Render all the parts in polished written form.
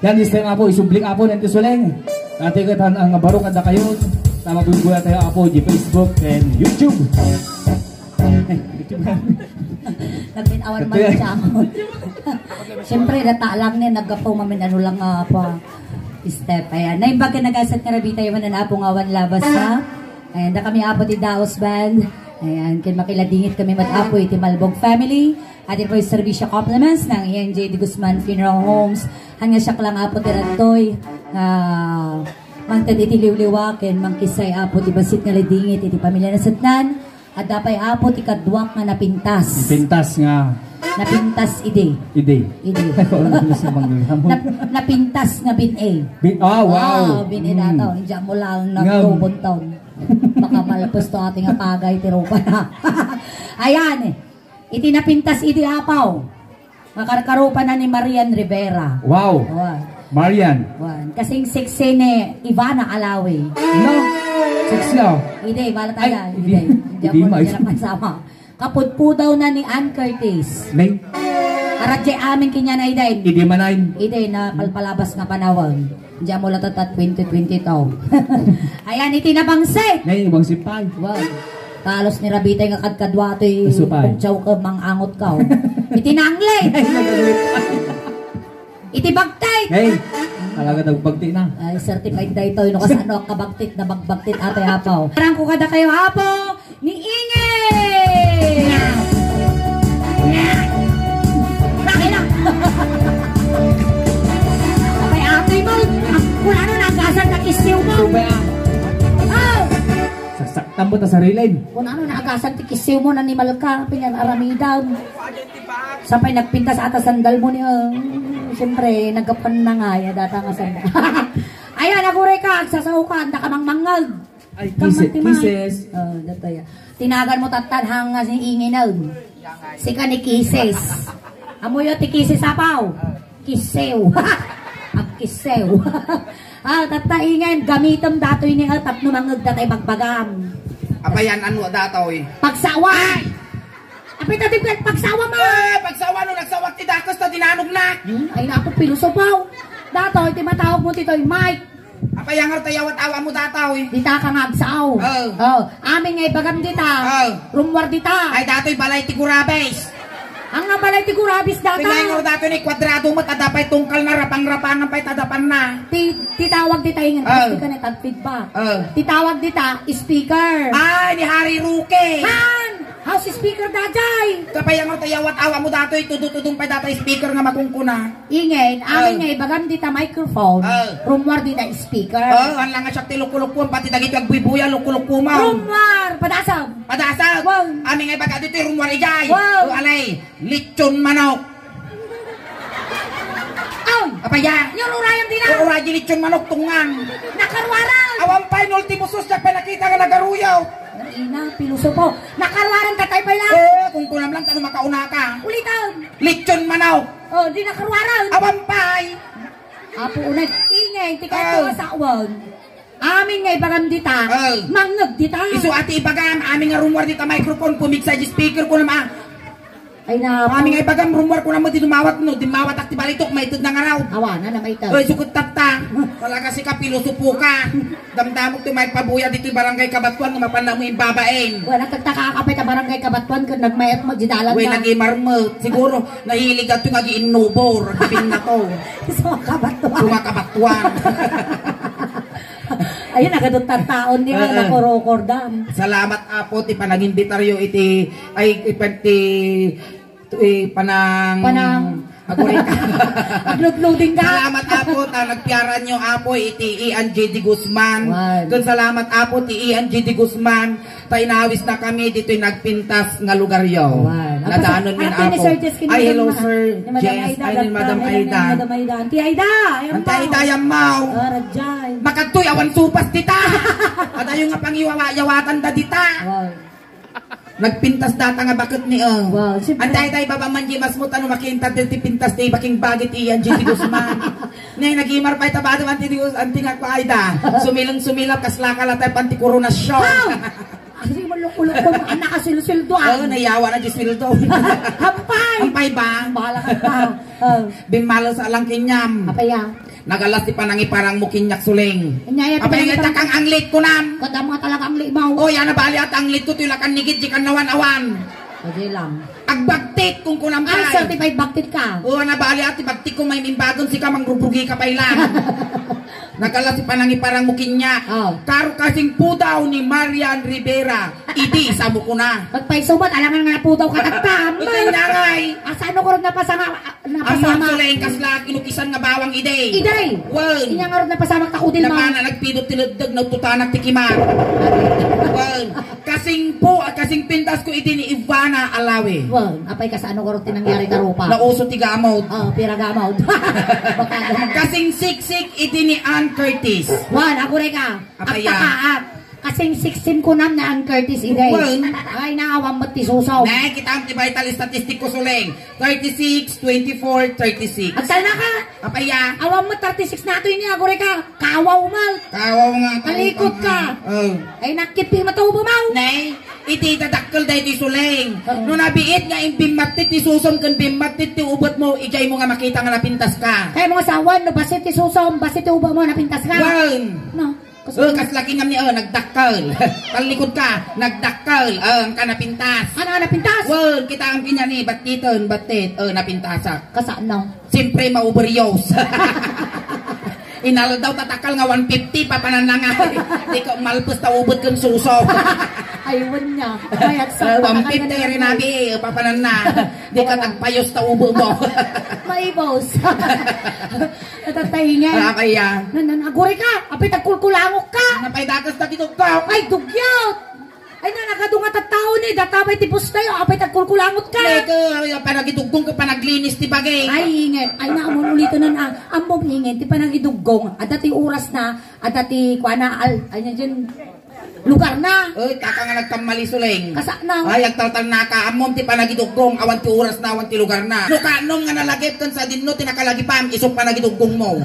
Yan this time apo isublik apo nanti suleng. Ati katan ang barok ada kayo. Tama bubuya tayo apo di Facebook and YouTube. Nagpinawan man siya ako. Siyempre data lang niya naggapo mamin ano lang pa step. Ayan. Naimbag ka nagasat nga rabita yung na apong awan labas ha. Ayan na kami apo ti Daos Band. Ayan, kin makiladingit kami mat-apo iti Malbog family. Atin po yung servisyo compliments ng ENJ de Guzman Funeral Homes. Hanggang siya lang apo ti Rantoy. Mangtad iti liwliwakin, mangkisay apo ti basit nga ladingit iti pamilya na satnan. At dapay apo ti kadwak nga napintas. Pintas nga. Napintas ide. Ide. Napintas nga bin-A. Oh, wow. Bin-A dato. Hindi mo lang nag-robonton. Baka malapos to ating apagay tirupa na. Ayan eh. Itinapintas iti apaw. Makarkarupa na ni Marian Rivera. Wow. Marian. Kasing siksi ni Ivana Alawi. No. Siksi oh. Hindi, bala tayo. Hindi mo nila kasama. Kapudpo daw na ni Ann Curtis. Neng. Aradya amin kanya na idain. Idi manain. Idi na palpalabas nga panawag. Diyan mo lang tatat 2020 to. Ayan, itinabangsit. Ngayon, ibang sipay. Wow. Talos ni Rabita nga kadkadwato pagtsaw ka, mangangot ka. Itinangli. Itibagtit. Hey, talaga nagbagtit na. Ay, certified na ito. Ino kasi ano, kabagtit na bagbagtit ate hapaw. Parang ko kada kayo hapo ni Inge. Bakit na? Ay, ate mo. Kung ano nagasan na isiw mo. Sasaktan mo ta sa rilin. Kung ano nagasan ti kisiw mo na ni Malka. Pinyan aramidaw. Sapay nagpinta sa atas sandal mo niya. Siyempre, nagkapan na nga. Data nga sandal. Ayan, naguray ka. Sasahukan. Nakamang mangag. Ay, kisses. Tinagan mo tatanhang nga si Ingi na. Si ka ni kisses. Amoy ti kisses apaw. Kisew. Kisew. Tataingan, gamitam datoy ni tap numangag datay bagbagam. Apayan ano datoy? Pagsawa! Apay tatip ka, pagsawa mo! Pagsawa no, nagsawat ti dakos ta dinanog na! Ay naku, pilusopaw! Datoy, ti matawag mo titoy, Mike! Apayangar tayawat awa mo datoy! Dita ka nga agsaw! Amin ngay bagam dita! Rumwar dita! Ay datoy balay ti Gurabes! Ang nga balay ti Gurabes data. Pinangor dato ni kwadrado mo tadapay tungkal na rapang-rapangan pay tadapan na. Titawag dita ingan kasi ka na feedback. Titawag dita speaker. Ay ni Harry Ruke. Han! House speaker dajay. Kapayangor tayawat awa mo dato tudutudong pay data speaker nga makungkuna. Ingay, amin nga ibagam dita microphone. Rumwar dita speaker. An lang nga siya tilukulukuan pati dagiti agbuibuya lukulukuma. Rumwar padasag. Padasag. Wow. Amin nga ibaga dito rumwar ijay. Wow. Alay. Lechon manok. Aw! Apaya? Yung urayang din na! Uraji lechon manok tungang. Nakarwaran! Awan pa yung ultimo sus na pinakita nga nagaruyaw. Ina, piluso po. Nakarwaran ka tayo pa lang. Kung kunam lang tanong makauna ka. Ulitan! Lechon manok. Di nakarwaran. Awan pa Apo unay. Ingay, tika ito sa uwan. Amin nga ibagam dita. Mangag dita. Isu ati ibagam. Amin nga rumor dita microphone. Pumiksa di speaker ko naman. Ay na. Amin nga ibagam rumor ko naman di dumawat no. Dimawat ak ti balitok. May itod na nga raw. Awana na may itod. Oy, sukot tapta. Talaga si kapilusupo ka. Damdamok ti may pabuya dito yung barangay Kabatuan. Nga mapanda mo yung babaeng. Wala nagtagtaka ka pa yung barangay Kabatuan. Kung nagmayat mo, didalan uy, na. nag-imarmot. Siguro, nahilig at yung nag-iinubor. Gabing na to. Sa Kabatuan. Mga Kabatuan. Ayun, nagadutang taon niya. Nakorokordam. Salamat apo ti panag-imbitaryo iti ay panang uploading ka. Salamat apo ta nagpiaran nyo apo iti Ian J. D. Guzman. Kun salamat apo ti Ian J. D. Guzman. Ta inawis na kami dito nagpintas nga lugar yo. Nadaanon min apo. Ay hello sir. Jess, ay ni Madam Aida. Auntie Aida. Auntie Aida yamaw. Rajay. Makadtoy awan supas dita. At ayo nga pangiwawayawatan da dita. Nagpintas data nga bakit ni Antay baba man di mas mo tanong makinta ti pintas ti baking bagit iyan di Guzman. Nay nagimar pa itabado anti nga ko Aida. Sumilap kasla kala tay panti koronasyon. Kasi malulok ko anak asil-sildo. Nayawa na di sildo. Hampay. Hampay ba? Bahala ka pa. Bimalo sa alang kinyam. Apaya. Nagalas ti panangi parang mukinyak suling. Anyaya Apa yung itakang anglit ko nam? Kada mga talagang limaw. O yan nabali at anglit ko tilakan nigit jikan nawan-awan. Kasi lang. Agbaktit kung kunam Ang kay. certified baktit ka. O nabali at ibaktit ko may mimbagon si ka mangrubrugi ka pailan. Nagalas ti panangi parang mukinyak. Oh. Karo kasing pudaw ni Marian Rivera. Idi sa ko na. Pagpaisubat, alangan nga po daw kataktaman. Ito nga ngay. Asano ko rin napasama. Ang mga suleng kasla kinukisan nga bawang iday. Iday! Well, Inya nga rin napasama takudin mo. napana nagpidot tiladdag na tutanak tikimar. Well, kasing pintas ko iti ni Ivana Alawi. Well, apay ka sa ano ko rin tinangyari na rupa. Nauso ti gamot. Pira gamot. Baka ganun. Kasing siksik iti ni Ann Curtis. Wan, ako rin ka. Apaya. Agtakaat. Kasing 16 ko nam na ang Curtis Iday. Well, ay, naawang ba't ti susaw. na kita ang vital statistic ko suleng. 36, 24, 36. Agsal na ka. Apaya. Awang mo 36 na ito yun ako rin ka. Kawaw mal. Kawaw nga. Talikot ka. Oh. Ay, nakipi matubo mau. Nay, iti tadakkel day ti suleng. No nabiit nga yung bimatit ti susom kan bimatit ti ubot mo, ijay mo nga makita nga napintas ka. Kaya mga sawan, no, basit ti susom, basit ti ubo mo, napintas ka. Wan. No. Kaslaki nga niya, nagdakkel. Talikod ka, nagdakkel. Ang ka napintas. Ano nga napintas? Wan, kita ang kinya ni, batiton, batit, napintasak. Kasaan na? Siyempre, mauberyos. Inalo daw tatakal nga 150 papanananga. Di ko malpus ta ubod kang suso. Aywan niya. Mayat sa 150 rin nabi, papanana. Di ka tagpayos ta ubo mo. Maibos. Natatayin niya. Kaya. Nanaguri ka. Apay tagkulkulangok ka. Napay dakas na kitog ka. Ay, dugyot. Ay, nanakadungat at tao ni. Databay tipos tayo. Apay tagkulkulangot ka. Leko, panagitugong ka panaglinis ti bagay. Ay, hingin. Ay, naamon ulit na na. Ambong hingin. Ti panagidugong. At dati oras na. At dati kuana al. Ay, dyan. Lugar na. Uy, taka nga nagkamali suleng. Kasa na. Ay, agtaltal na ka. Amom ti panagidugong. Awan ti oras na, awan ti lugar na. Lukanong nga nalagip kan sa dinno, tinakalagipam. Isok panagidugong mo.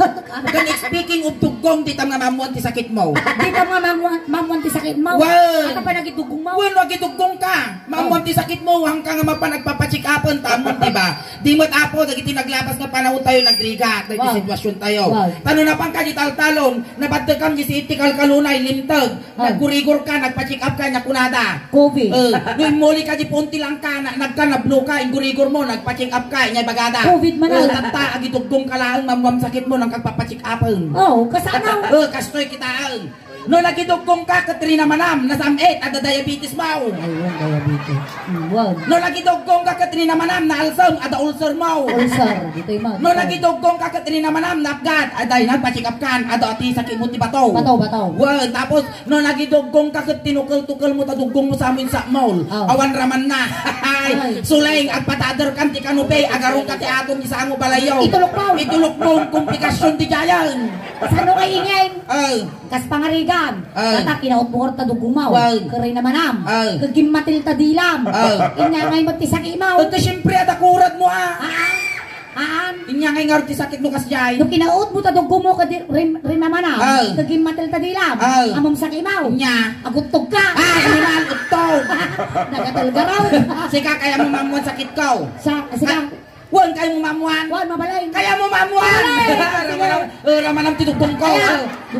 Kan speaking of dugong, di tam nga mamuan ti sakit mo. Di ka mga mamuan ti sakit mo. Well, At pa nagidugong mo. well, nagidugong ka. Mamuan ti sakit mo. Hanggang nga mapanagpapachikapon. Tamon, di ba? Di mo't apo, dagiti naglabas nga panahon tayo nagrigat. Dagiti Wow. sitwasyon tayo. Wow. Tano na pang kajital-talon. Nabadagam di si itikal kalunay, lintag. Nagkurigor ka, nagpacheck up ka, nakunada. COVID. Nung muli ka di punti lang ka, nagkanabno ka, ingurigor mo, nagpa-check up ka, inyay bagada. COVID man na. Tata, agitugtong ka lang, mamam sakit mo, nang kagpapacheck upon. Oh, kasama. Kastoy kitaan. No nagidugkong ka, Katrina Manam, nasamit, ada diabetes mo. Ayun, diabetes. Wow. No nagidugkong ka, Katrina Manam, na alsam, ada ulcer mo. Ulcer. Dito yung mga. No nagidugkong ka, Katrina Manam, napgad, ada nagpa-check up kan, ada ati sakit mo ti bato. Bataw. Well, tapos, no nagidugong ka, tinukal-tukal mo, tadugong mo sa amin sa mall. Oh. Awan raman na. Ay. Suleng, agpatadar kan ti kanupay, agarong ka ti atom ni sa ango balayaw. Itulok mo, komplikasyon ti jayan. Sano kay ingay? Ay. Kas pangarigan. Kata kinaot mo ta dugumaw. Wow. Kari na manam. Ay. Kagimatil ta dilam. Inya ngay magtisaki imaw. Ito siyempre, ada kurad mo Aan. Inya ngay nga ti sakit mo kasjay. No kinaot mo ta dugumo ka rin na manam. Ay. Kagimatil ta dilam. Ay. Amom saki imaw. Inya. Agutog ka. Animal, utong. Nagatalgaraw. Sika, kaya mo mamuan sakit ko. Sige. Wan, kaya mo mamuan. Wan, mabalay. Kaya mo mamuan. Ramanam tidugtong ko.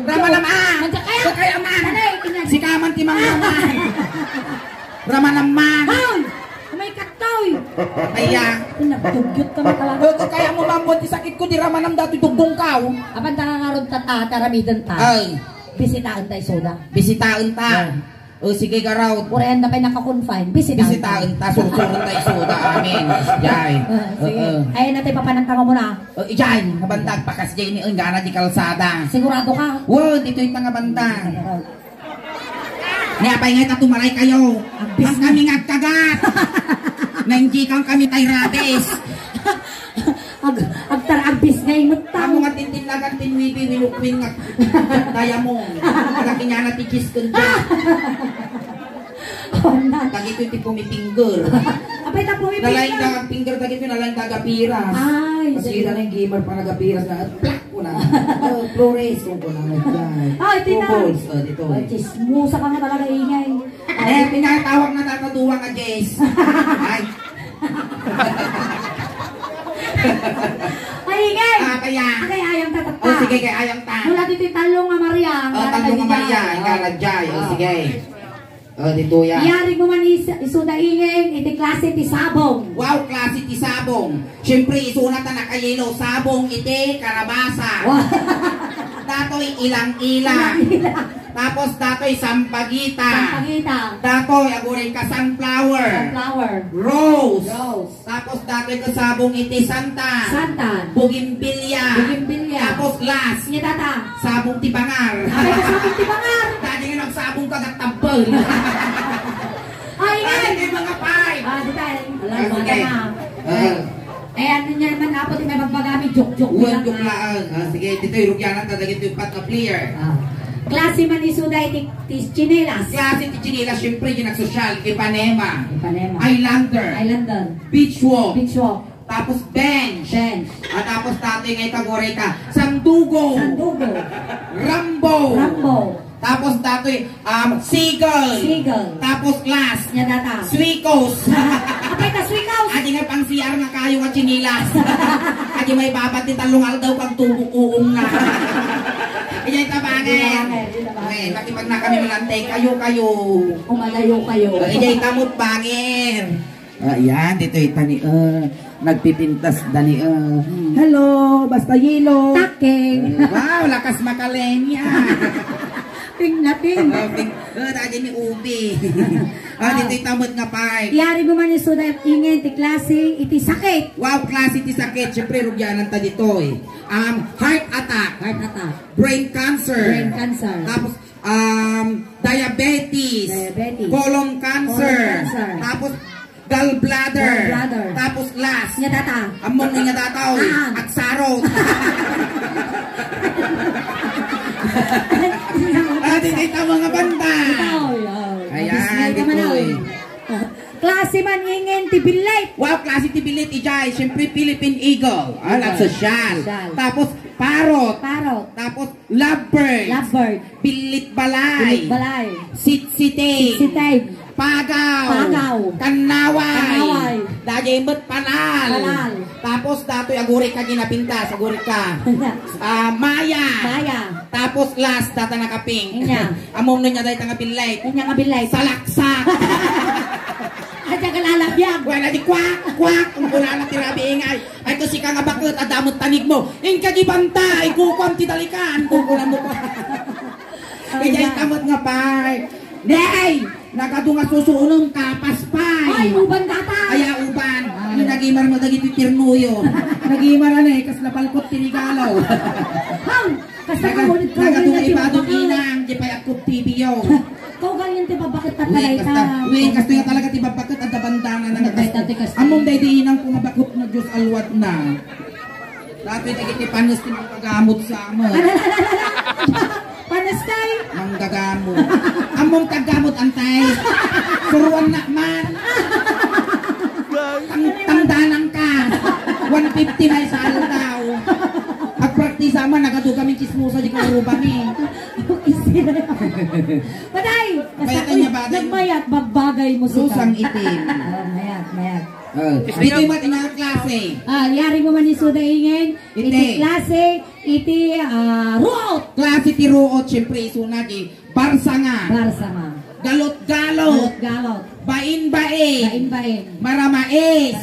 Ramanam Nandiyan kaya. Kaya man. Balay. Sikaman ti mamuan. Ramanam man. Hoy! May katoy! Kaya. Nagdugyot ka makalaga. Kaya mo mamuan ti sakit ko. Di ramanam dati dugtong ka. Apan tangangarod taramidan ta. Ay. Bisitaan tayo soda. Bisitaan ta. Sige ka raw. Kurehan na pa nakakonfine. Bisitaan ta. Susunod tayo soda. Amin. Jai. Sige. Ayun natin papanantanga mo na. Jai. Nabandag. Pakas jay ni Ungana di kalsada. Sigurado ka? Wow, dito yung tangabandag. Niya pa ingay tumalay kayo. Mas kami ngagkagat. Nandikan kami tay rabes. Agtaragbis nga yung matang. Ako nga tintinagan tinwibi wilukwin nga daya mo. Malaki niya na tikis ko dyan. Tagito yung pumipingger. Apay ta pumipingger. Nalaing dagang finger, tagito nalaing dagapiras. Ay. Masira na yung gamer pa nagapiras na. Plak ko na. Flores ko na. Ay, tina. Dito. Ay, chismusa ka nga talaga ingay. Pinatawag na tataduwa ka, Jess. Ay. Ay, ingay. kaya. Kay ayang tatata. O sige kay ayang ta. Mula dito talong nga Maria. Talong nga Maria, ingarajay. O sige. O dito yan. Iyari mo man isudaingin, iti klase ti sabong. Wow, klase ti sabong. Siyempre isunat na nakayelo, sabong iti karabasa. Datoy ilang-ilang. Tapos datoy sampagita. Datoy agurin ka sunflower. Rose. Tapos datoy ka sabong iti santa. Bugimbilya. Tapos last. Sabong ti bangar. Dati nga nagsabong ka gatambal. Ay, dati mga pay. Alam na. Eh, ano niya naman ako, may magbagamit, joke-joke lang. Sige, dito yung rugyanan, tadagit yung pat na player. Klase man isuda iti chinelas. Klase ti chinelas, syempre yung nagsosyal, Ipanema. Islander. Beach walk. Tapos bench. Tapos tatay ngay kagore ka, Sandugo. Rambo. Tapos datoy seagull. Tapos glass. Swikos. Apay ka swikos. Adi nga pang CR nga kayo nga chinilas. Adi may babat ni talungal daw kang tubukuong na. Iyay tabangin. Okay, makipag na kami malantay kayo. Umalayo kayo. Iyay kamot bangin. Ayan, dito itani. Nagpipintas dani. Hello, basta yelo. Taking. Wow, lakas makalenya. Ting. Dati ni Ubi. Dito itamot nga pa. Iyari mo man isuda ingin ti klase iti sakit. Wow, klase iti sakit. Siyempre, rugyanan ta dito heart attack. Brain cancer. Tapos, diabetes. Colon cancer. Tapos, gallbladder. Tapos, last. Among nga dataw. Aksarot. Dito ito mga banda. Ayan, dito klase man ingin ti bilit. Wow, klase ti bilit ijay. Siyempre Philippine Eagle. That's a shal. Tapos parrot. Tapos lovebird. Bilit balay. Sitsitay. Pagaw. Kanaway. Dajemot panal. Tapos datoy aguri ka ginapintas. Aguri ka. Maya. Tapos last data nakaping. Among na niya dahil tangabilay. Salaksak. At yung kalalabyan. Wala di kwak. Kung wala na tirabi ingay. Ay kasi ka nga bakit adamot tanig mo. Yung kagibanta. Ay kukwam titalikan. Kukulam mo pa. Ijay tamot nga pay. Nay! Nakadunga susunong kapas pay. Ay, uban data. Ay, uban. Nagimar mo dagiti tirnuyo. Nagimar na kas napalkot tinigalaw. Kasi kamulit ko. Nakadunga ibadong inang. Di pa'y akot TV yo. Kau ganyan tiba bakit tatalay ta? Wait, kasi nga talaga tiba bakit at bandana na nagkastas. Among daydi inang kung mabakot na Diyos alwat na. Dati nagiti panos tinang kagamot sa amo. Panastay? Manggagamot. Among kagamot antay. Suruan na man. Tangdanang ka. 150 na isa daw. Agpraktisa man, nagado kami chismosa di karuban eh. Paday! Nagmayat, bagbagay mo sila. Susang itim. Mayat. Dito yung matinang klase. Yari mo man isuda ingin. Iti klase, iti ruot. Klase ti ruot, syempre isunag eh. Barsanga. Galot-galot. Bain-bain. Maramais.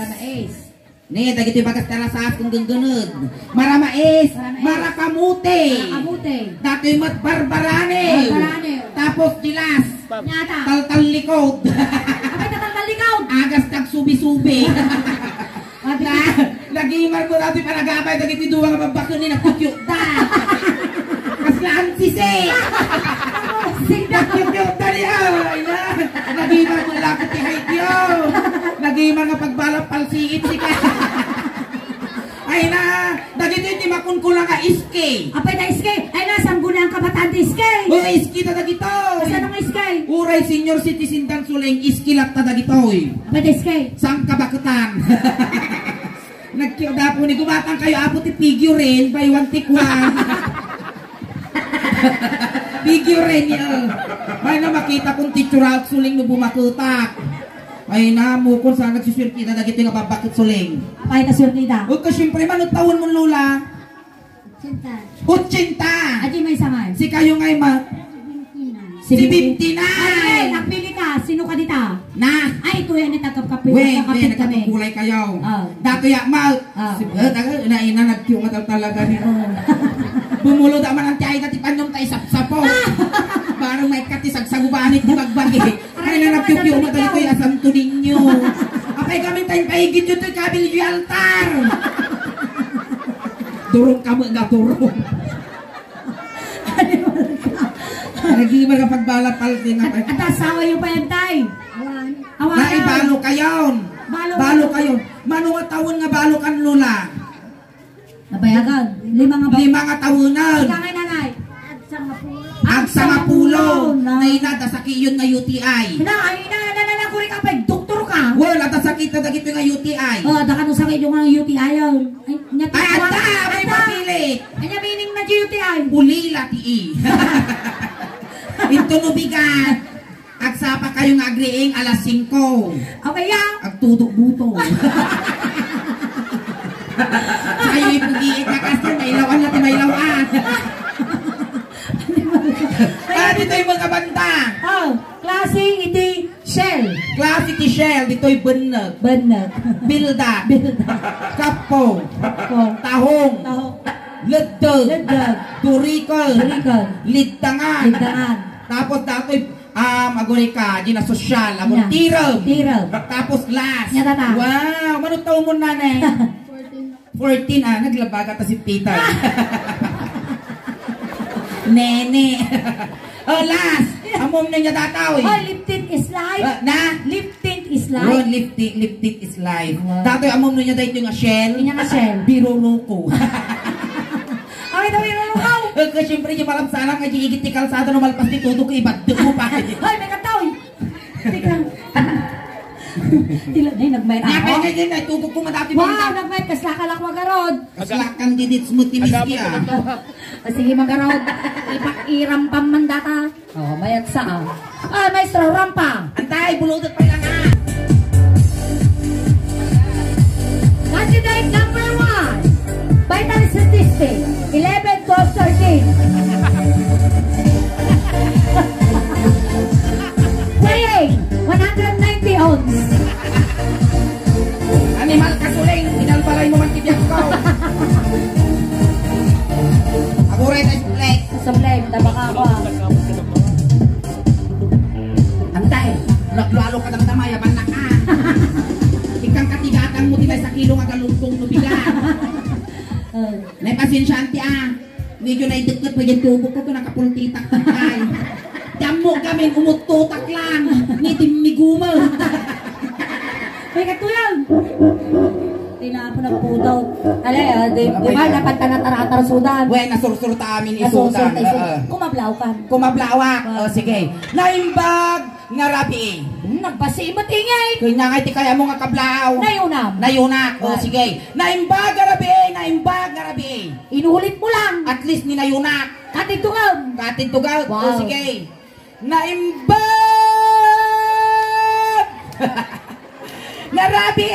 Nih, dagiti bagas tarasas kung genggenod. Maramais. Marakamute. Dati mat barbarane. Tapos dilas. Tal-tal likod. Agas tag subi-subi. Nagimar ko dati panagapay dagiti duwa nga babakto ni nagkukyut da. Kaslaan sisi. Nagkukyut da niya. Nagimar ko lakot ti haityo. Nagimar nga pagbalap palsiit si ka. Ay na, dagiti ti makunkulang ka iske. Apay na iske? Ay na, sangguna ang kabataan ti iske. O iske ta dagito. Saan ang iske? Uray senior citizen dan suleng iskilat ta dagito. Apay na iske? Sang kabakutan. Nagkiyada po ni gumatang kayo apo ti figurine by one take one. Figurine yun. May na makita kong teacher out suling no bumakutak. Ay na mo kung saan nagsuswerte na dagito nga babakit suling. Apay na swerte da? Huwag ka syempre man tawon mo lula. 80. Adi may samay. Si kayo ngay si 59. Ay, napili ka. Sino ka dita? Na. Ay, ito yan nagkakapit. Wait, kami. nagkakapulay kayo. Oh. Dato ya mal. Naina nagkiyo nga talaga ni. Bumulo naman ang tiay dati panyong tayo sapsapo. Parang may katisag sa gubanit di magbagi. Ay na nagkiyo nga tayo kay asanto ninyo. Apay kami tayong paigid yun to'y kabil yung altar. Durong ka mo nga durong. Nag-iimal ka pagbalapal din nga. At asawa yung pa yan tay. Awan. Naibalo kayon. Balo kayon. Manunga taon nga balo kan lula. Nabayagan. 5 nga taonan. Ika nga nanay. Agsa nga pulo. Naina, dasaki yun nga UTI. Kuri ka pa, doktor ka. Wala, dasakit na dagito nga UTI. Daka nung sakit yung UTI yun. Ay, anda! May papilit. Ay, meaning na UTI. Ulila, tii. Ito nubigat. Agsa pa kayong agriing alas 5. Okay yan. Agtudok buto. Kayo ipugiit na kasi may lawan natin may lawan. Dito yung mga banda. Klaseng iti shell. Classic shell. Dito'y benag. Bilda. Kapo. Tahong. Ledeg. Turikol. Lidtangan. Tapos dato'y agorika. Gina sosyal. Amon tirem. Tapos last. Wow. Manong taon mo na 14. Naglabaga ta si Peter. Nene. Last. Amom na niya dataw. Liptin is life. Liptin is life. Liptin is life. Datoy amom na niya dahil yung shell. Biruruko. Ay, daw biruruko. Kasi siyempre yung malam sana nga igit ni kalsada na malpas ni Tuto ko ibad mo pa. Ay, may kataw. Tika. Tila, nagmayat ako. Nakay, tutok ko madati. Wow, nagmayat. Kaslakal ako magarod. Kaslakan didit smooth ni Miski Sige magarod. Irampam man data. Mayat sa maestro, rampa. Antay, buludot pa lang Candidate number 1. Vital statistic. 11, 12, 13. Weighing 190 ounce. Animal kasuling, inalbalay mo man tibyak ko. Ako rin ay suplek. Suplek, tabaka ako. Antay, naglalo ka ng tamaya, banak ka. Ikang katigatan mo tilay sa kilo nga galungkong nubigan. May pasensyanti Medyo na idagkat pa yung tubo ko nakapultitak takay. Damo kami umututak lang. Nitim migumal. May katulang. Tinapo na pudaw. Alay, di ba dapat ka nataratar sudan? Wey, nasursurta amin isudan. Kumablawak. Sige. Naimbag nga rabi. Nagbasi matingay. Kaya nga iti kaya mo nga kablaw. Nayunak. Sige. Naimbag nga rabi. Inulit mo lang. At least ni nayunak. Katitugaw. Wow. Sige. Naimbag Narabi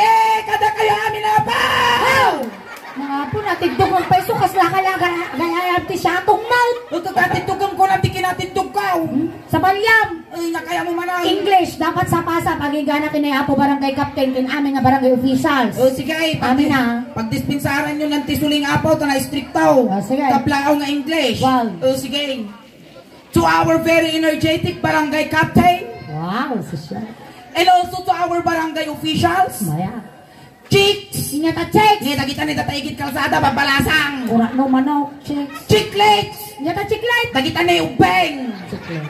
kada kayo amin na pa! Mga po, natindog ang paiso, kasla ka lang ganyan ti siyatong mouth. Ito natindugam ko natin kinatindog ka. Sa balyam. Ay, nakaya mo man English, dapat sa pasa, pagigana kinayapo barangay captain, kin amin nga barangay officials. Sige ay, amin na. Pagdispensaran nyo ng tisuling apaw, ito na strict tao. Sige. Kaplao nga English. Wow. Sige. To our very energetic barangay captain. Wow, social. And also to our barangay officials. Maya. Chicks! Ingata chicks! Ngita kita ni tataigit kalsada, babalasang! Urak no manok, chicks! Chicklets! Ingata chicklets! Tagita ni ubeng! Chicklets!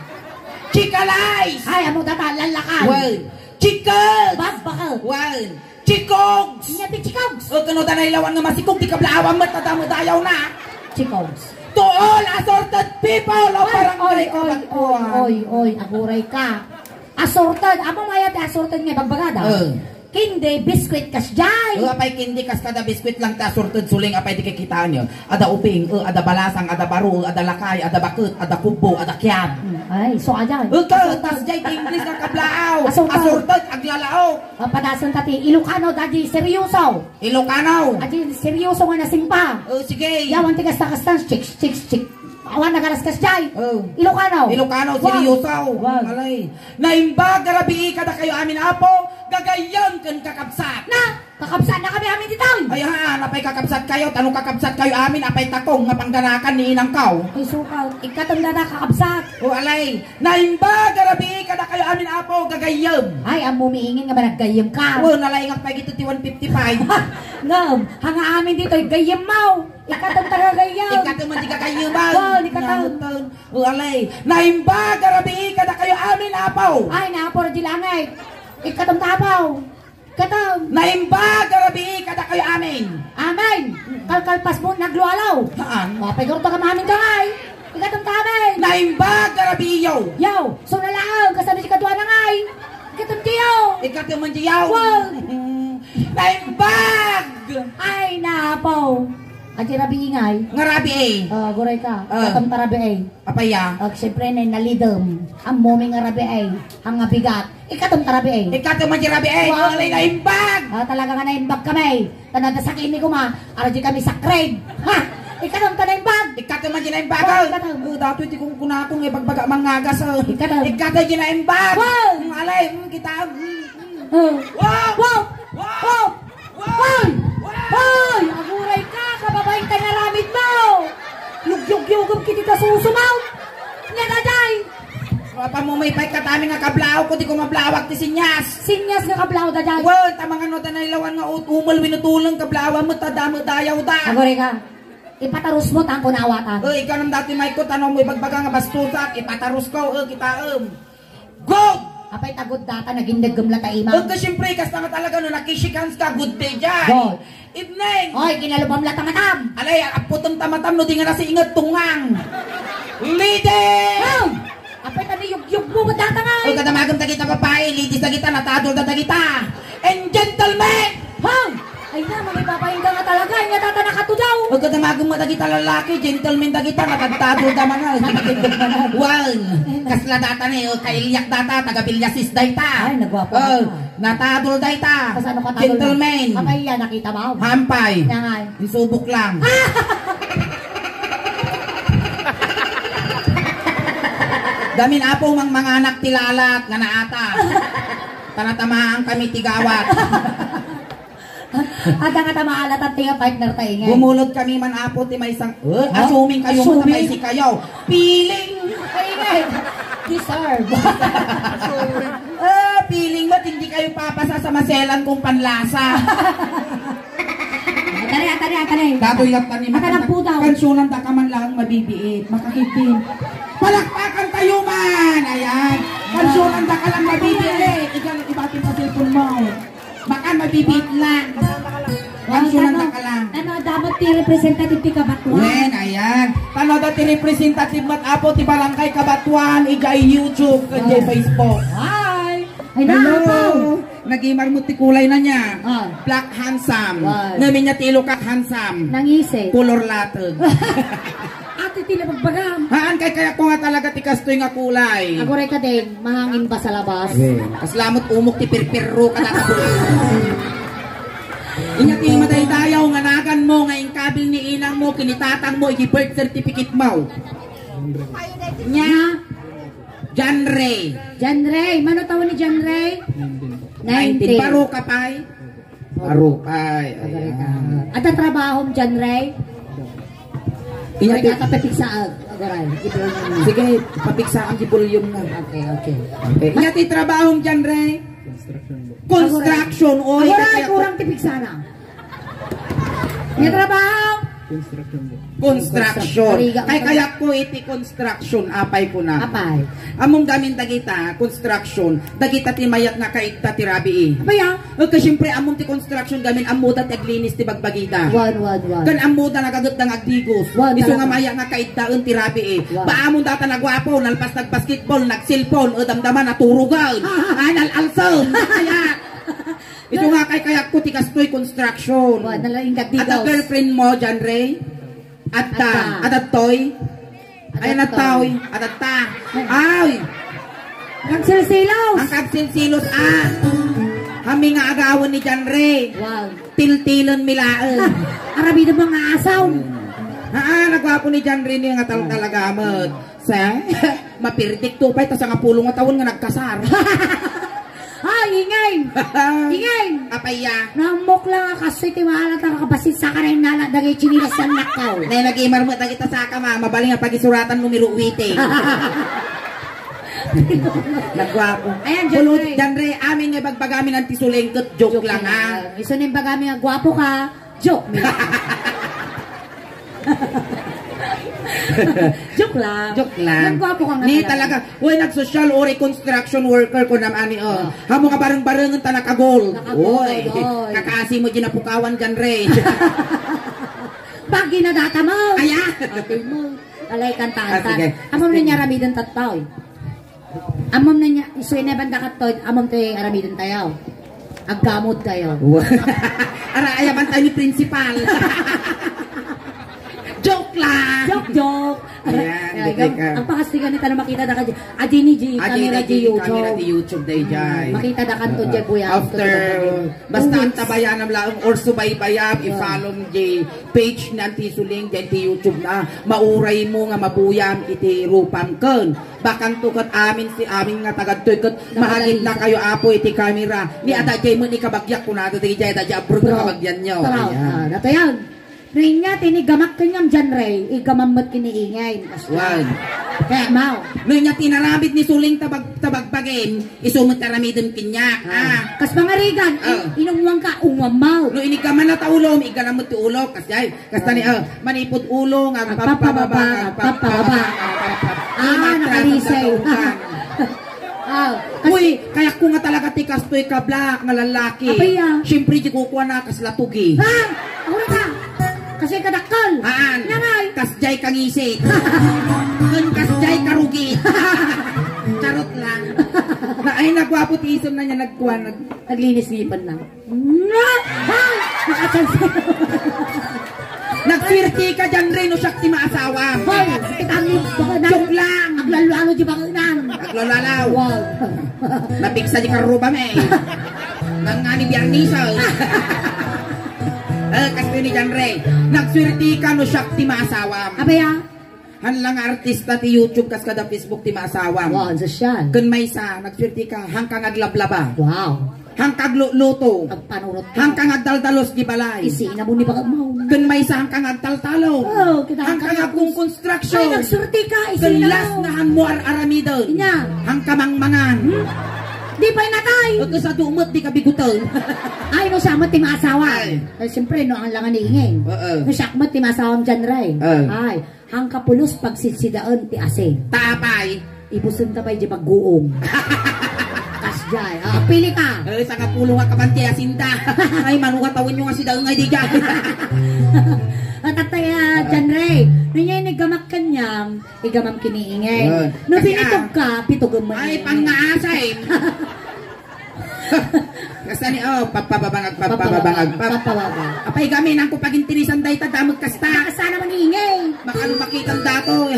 Chickalais! Ay, amo data, lalakan! Well! Chickles! Bakal! Well! Chikogs! Ingata chikogs! O kano tanay lawan nga masikog, di ka blaawan mat, tatamo dayaw na! Chikogs! To all assorted people of barangay Oy, aguray ka! Assorted! Amo mayat assorted nga bagbagada? Kindi, biskwit kas jay. Apay kindi kas kada biskwit lang ta surtud suling apay di kikitaan nyo. Ada uping, ada balasang, ada baru, ada lakay, ada bakit, ada kubo, ada kiyab. Ay, so ajan. Tas jay English nga kablaaw. Asurtud, aglalao. Padasan tati, Ilocano, dadi, seryoso. Ilocano. Adi, seryoso nga nasingpa. Sige. Yawan tigas takastan, chik. Awan nagaras kas jay. Ilocano. Ilocano, seryoso. Malay. Naimbag, garabi kada kayo amin apo. Gagayan kan kakabsat. Na, kakabsat na kami amin dito. Ay ha, napay kakabsat kayo. Tanong kakabsat kayo amin, apay takong nga pangganakan ni inang kaw. Ay sukaw, ikatanda na kakabsat. O alay, naimba, garabi, kada kayo amin apo, gagayam. Ay, ang mumiingin nga ba naggayam ka? O, nalayang pa gito ti 155. Ngam, hanga amin dito, gayam mau. Ikatanda na gayam. Ikatong man di kagayaman. Wow, di katang. O alay, naimba, garabi, kada kayo amin apo. Ay, naapor di langay. Ikatong tabaw. Katong. Naimba, garabi, kada kayo amin. Amen. Kalkalpas mo, naglualaw. Haan? Mapigurto ka mamin kangay. Ikatong tabaw. Naimba, garabi, yo. Yo, so nalaang, kasabi si kadwa na ngay. Ikatong tiyo. Ikatong man di yaw. Wow. Naimbag. Ay, naapaw. Adi rabi ingay. Ngarabi eh. Guray ka. Katong tarabi ay. Apaya. Siyempre na nalidom. Ang moming ngarabi ay. Ang bigat. Ikatong tarabi ay. Ikatong man di rabi eh. Wow. Alay naimbag. Talaga nga naimbag kami. Tanada sa kimi ko ma. Aradi kami sa grade. Ha! Ikatong tanaimbag. Ikatong man di naimbag. Wow. Dato iti kung kunakong ibagbaga mangagas. Ikatong di naimbag. Wow. Alay, kita. Wow! Wow. Wow! Hoy! Hoy! Aguray ka! Kababayin tayo na ramid mo! Yugyug-yugum kiti ka susumaw! Nyadaday! Papa mo may pay katami nga kablaw ko, di ko mablawag ti sinyas. Sinyas nga kablaw daday! Wow! Tamang ano tanaylawan nga umal winutulang kablawan mo, tadamo dayaw da. Aguray ka! Ipatarus mo tang kunawatan. Ikaw nang dati may ko, tanong mo ibagbaga nga bastusak, ipatarus ko, kita Go! Apay tagod data naging naggamla ta ima. Ito siyempre, kasta nga talaga no, nakishikans ka, good day dyan. Go! Evening! Oy, kinalubam la tamatam! Alay, aputong tamatam no, di nga nasi ingat tungang. Lady! Oh! Apay tani yugyug mo data nga! O kadamagam tagita papae, ladies tagita, natadol na tagita. And gentlemen! Hang! Ay na, magipapayin ka nga talaga, nga tata nakatudaw! O kadamagam tagita lalaki, gentlemen tagita, natadol na man. One, kasla data ni, kailyak data, taga-bilyasis data. Ay, nagwapo ka. Natadol data. Kasano ka tadol? Gentlemen. Apay yan, nakita mo? Hampay. Nangay. Isubok lang. Damin apo mang mga anak tilalat nga naata. Tanatamaan kami tigawat. Ada nga tamaalat at tinga partner tayo nga. Bumulod kami man apo ti may isang assuming kayo mo tamay si kayo. Piling. Ay nga. Deserve. Piling mo hindi kayo papasa sa maselan kung panlasa. Atari. Datoy lang tanim. Atalang pudaw. Kansunan da ka man lang mabibiit. Makakitin. Palakpakan kayo man! Ayan! Kansunan da ka lang mabibiit. Ikaw ibatin sa cellphone mo. Baka mabibiit lang. Kansunan da ka lang. Ano, dapat ti representative ti Kabatuan. Wen, ayan. Tano da ti representative mat apo ti barangay Kabatuan. Ijay YouTube. Kanjay Facebook. Hi! Ay na, Hello! Nagimar mo ti kulay na niya. Ah. Black handsome. Wow. Namin niya tilo kak handsome. Nangisi. Color latag. Ate tila magbagam. Haan kaya ko nga talaga ti kastoy nga kulay. Aguray ka din, mahangin ba sa labas? Kaslamot umok ti pirpirro ka nakabuli. Inyati matay-dayaw nga nagan mo nga kabil ni inang mo, kinitatang mo, i-birth certificate mo. Nya? John Ray. John Ray. Mano taon ni John Ray? 19. Paro ka pay? Paro pay. At ang trabaho mo John Ray? Inyati. Ay katapitik sa aguray. Sige, papiksa ang volume na. Okay. Inyati trabaho mo John Ray? Construction. Aguray, kurang tipik sana. Yung trabaho? Construction. Kaya ko iti construction apay ko na. Apay. Among damin dagita construction. Dagita ti mayat nga kaita ti rabi. Apay ah? Kasi syempre among ti construction gamin amuda ti aglinis ti bagbagita. One. Kan amuda nagagat ng agdigos. Isu nga maya nga kaita un ti rabi. Paamon data nagwapo nalpas nagbasketball nagsilpon o damdaman naturugan. Anal alson. Kaya Ito nga kay kayak ko tikastoy construction. At ang girlfriend mo, John Ray? At toy? Ay, natoy. At ay! Kagsilsilos! Ang kagsilsilos, kami nga agawan ni John Ray. Wow. Tiltilon milaan. Arabi na mga asaw. Nagwapo ni John Ray nga talaga amot. Mapirdik to pa, tas nga pulong nga tawon nga nagkasar. Ingay! Ingay! Apaya. Namok lang kasi tiwala ta kabasit sa kanin na dagay chinilas ang nakaw. Nay nag-imar mo kita sa kama, mabaling nga pagisuratan numero 8. Nagwapo. Ayan, John Ray, amin nga bagpagamin ang tisulengkot, joke lang ha. Iso na yung bagami nga gwapo ka, joke me. Joke lang. Joke lang. Nagwapo ka nga ni talaga. Uy, nag-social or construction worker ko naman ni hamo nga bareng-barengan ta nakagol. Uy, kakasi mo ginapukawan John Ray. Pag ginadata mo. Aya. Okay mo. Alay kantaan. Amom na niya ramidan tataw. Amom na niya, isuy na banda katod, amom tayo aramidan tayo. Aggamot tayo. Ara, ayaman tayo ni principal. Joke lang! Joke! Ang pakastigan nito na makita na ka dyan. Adini G, camera di YouTube. Camera di YouTube day dyan. Makita na kanto dyan po yan. After, basta ang tabayan ng laong or subaybayab, i-follow mo di page na Tisuling dyan di YouTube na mauray mo nga mabuyam iti rupang kun. Bakang tukat amin si amin nga tagad kat mahagit na kayo apo iti camera. Ni atajay mo ni kabagyak ko na ito di jay atajay abro na kabagyan nyo. Nato yan. Ngayon nga, tinigamak kanyang John Ray, igamamot kiniingay. Wow. Kaya, mau. Ngayon nga, tinarabit ni Suling tabagbagin, isumot karamidin kinyak. Kas mga rigan, inumwang ka, umwang mau. No, inig ka man na taulom, igalamot ti ulo. Kasi, tani, manipot ulo, agpapababa. Nakalisay. Uy, kaya ko nga talaga tikastoy ka black nga lalaki. Siyempre, di kukuha na kaslatugi. Ako ka. Kasi kadakal. Nangay. Kasjay kangisit. Kasjay karugit. Charot lang. Ay, nagwapo tisom na niya nagkuha. Naglinis-lipan na. Nagswerte ka dyan rin, no siyak ti maasawa. Hoy, joke lang. Aglalalo di bakinan. Aglalalaw. Napiksa di karuba me. Nangani biyarnisaw. Kasi ni John Ray, nagswerte ka no siyak ti maasawam. Abaya? Hanlang artista ti YouTube kas kada Facebook ti maasawam. Wow, sa siyan. Kun may sa, nagswerte ka, hangkang aglablaba. Wow. Hangkang luto. Agpanurot ka. Hangkang agdaldalos di balay. Isina mo ni baka mau. Kun may sa hangkang agtaltalo. Hangkang agkong construction. Ay, nagswerte ka, kun isina mo. last na hanmo aramidon. Inya. Hangkang mangmangan. Di pa inatay. Huwag sa dumot, di ka bigutan. Ay, no samot ti maasawa. Ay, siyempre, no, ang langan niingin. No sakmat ti maasawang John Ray. Ay, hang kapulos pagsisidaan ti ase. Tapay. Ibusun tapay di magguong. Kasjay. Pili ka. Sa kapulo nga kamanti asinda. Ay, manuha tawin nyo nga si daon nga di dyan. Tatay John Ray, no niya nagamak kanyang, igamam kiniingay. No binitog ka, pitugam mo. Ay, pang-aasay. Kasi ni, papababangag. Apay gamin, ang kupagintirisan dahi tadamag kasta. Kasta naman iingay. Makano makitang dato.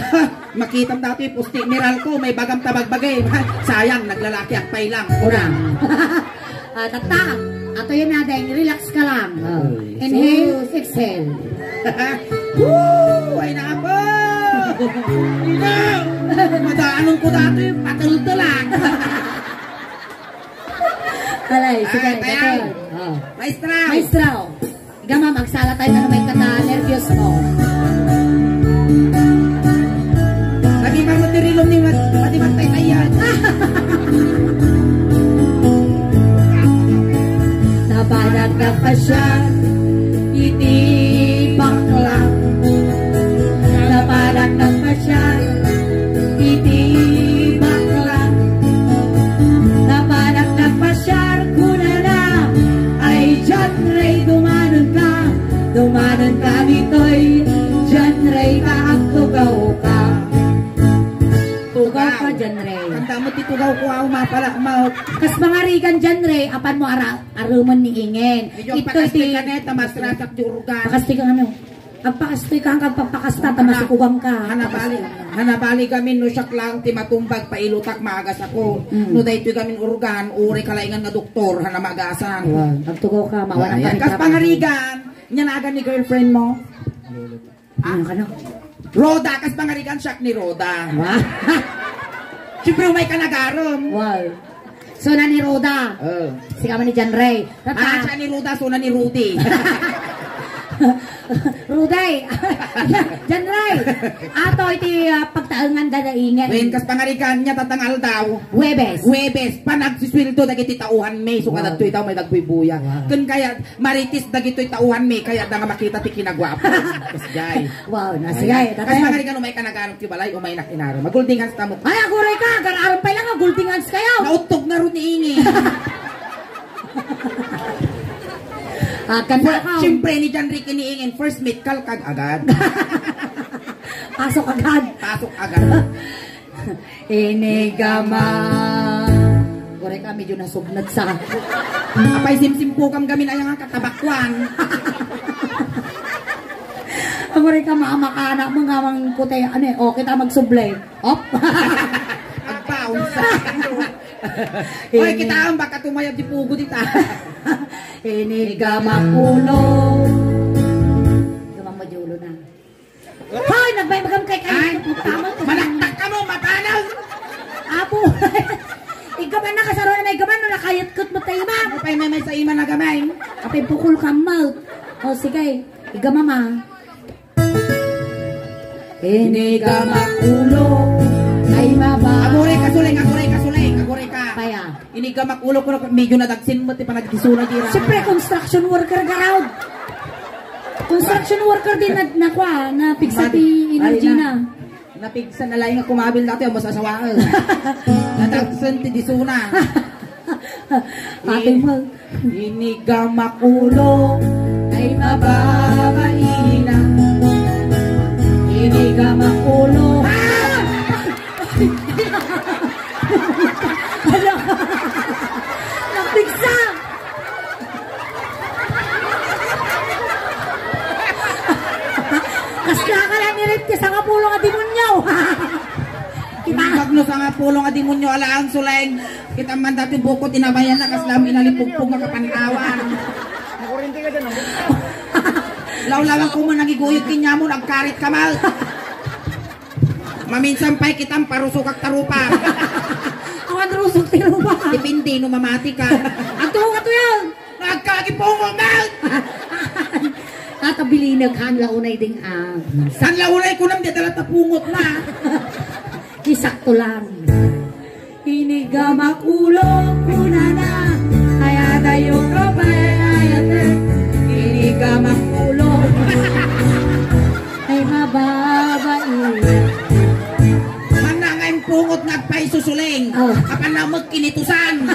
Makitang dato yung pusti miral ko, may bagam tabagbagay. Sayang, naglalaki ang pay lang. Urang. Tata, ato yun natin, relax ka lang. Inhale, exhale. Woo! Ay na po! Madaanon ko dato yung patulto lang. Alay, sige, tayo. Maestraw. Maestraw. Gama, magsala tayo na may kata-nervyos mo. Lagi ba matirilom ni mati-matay tayan? Nabanag na pa siya, itibak lang. Nabanag na pa siya, itibak lang. Nabanag na pa siya, kuna na, ay John Ray, dumanon ka dito'y John Ray, kaagtugaw ka. Tugaw ka Ray. Kanta mo titugaw ko ako mapala mau. Kas mangarigan dyan, Ray. Apan mo aruman ni Ingen. Ito pakastay ka neta, mas ratak di urugan. Pakastay ka ano? Agpakastoy ka hanggang papakasta, tamasikugang ka. Hanabali kami no siyak lang, ti matumbag, pailutak, maagas ako. No dahito kami urgan, uri kalaingan nga doktor, hanamagasan. Nagtugaw ka, mawalan kami. Kas pangarigan, nyanagan ni girlfriend mo. Ano ka na? Roda, kas pangarigan siyak ni Roda. Siyempre may kanagaron. Wow. So na ni Roda. Sigaman ni John Ray. Siya ni Roda, so na ni Rudy. Ruday, John Ray, ato iti pagtaangan dadaingan. Wen kas pangarigan niya tatangal daw. Huwebes, panagsisweldo dagiti tauhan may so kada toy daw may dagbubuya. Kun kaya maritis dagitoy tauhan may kaya da nga makita ti kinagwapo. Kas jay. Wow, nasigay. Kas pangarigan umay kanaganong ti balay umay nakinaro. Maguldingan sa tamot. Ay aguray ka, ganaron pa lang guldingan kayo. Nautog na ron ni Ingi. Siyempre ni John Ricky ni Ingen, first meet kalkag agad. Pasok agad. Inigama. Gore ka, medyo nasubnat sa. Apay simsim po kam gamin ayang katabakwan. Gore ka, maamakana mo nga mang puti. Ano eh, o kita magsublay. Op. Agpaon sa. Oy, kita ang baka tumayab di pugo dita. Inigama ulo. Gamang majulo na. Hoy, nagbay magam kay kayo. Malaktak ka mo, mapanaw. Apo. Igaman na kasaro na may gaman no nakayat-kut mo tayo ma. Apay may sa ima na gamay. Apay pukul ka mouth. O sige, igama ma. Inigama ulo. Ay maba. Agure ka. Kaya. Inigamak ulo ko na medyo nadagsin mo ti panagdisura di ra. Siyempre construction worker garaw. Construction worker din na pigsa ti energy na. Napigsa na lang nga kumabil dati ang masasawaan. Nadagsin ti disuna. Ate mo. Inigamak ulo ay mababaina. Inigamak ulo. Napigsa! Kasla ka lang nirit ka sa nga pulo nga demonyo. Pag no sa nga pulo nga demonyo alaang suleng. Kita man dati bukot inabayan na kaslam inalipugpog nga kapantawan. Nakurinti ka dyan. Lawlawan ko mo nagiguyot kinya mo nagkarit kamal. Maminsan pa'y kitang parusok at tarupa. Awan rusok tirupa. Depende no mamati ka. Ato yan. Nagkakipong mal. Tatabili naghan launay ding San launay ko nang dadala tapungot na. Isakto lang. Inigamak ulo kuna na. Kaya tayo ka pa ayate. Inigamak ulo. Ay mababain. Manangay pungot nga pa'y susuling. Kapan na magkinitusan.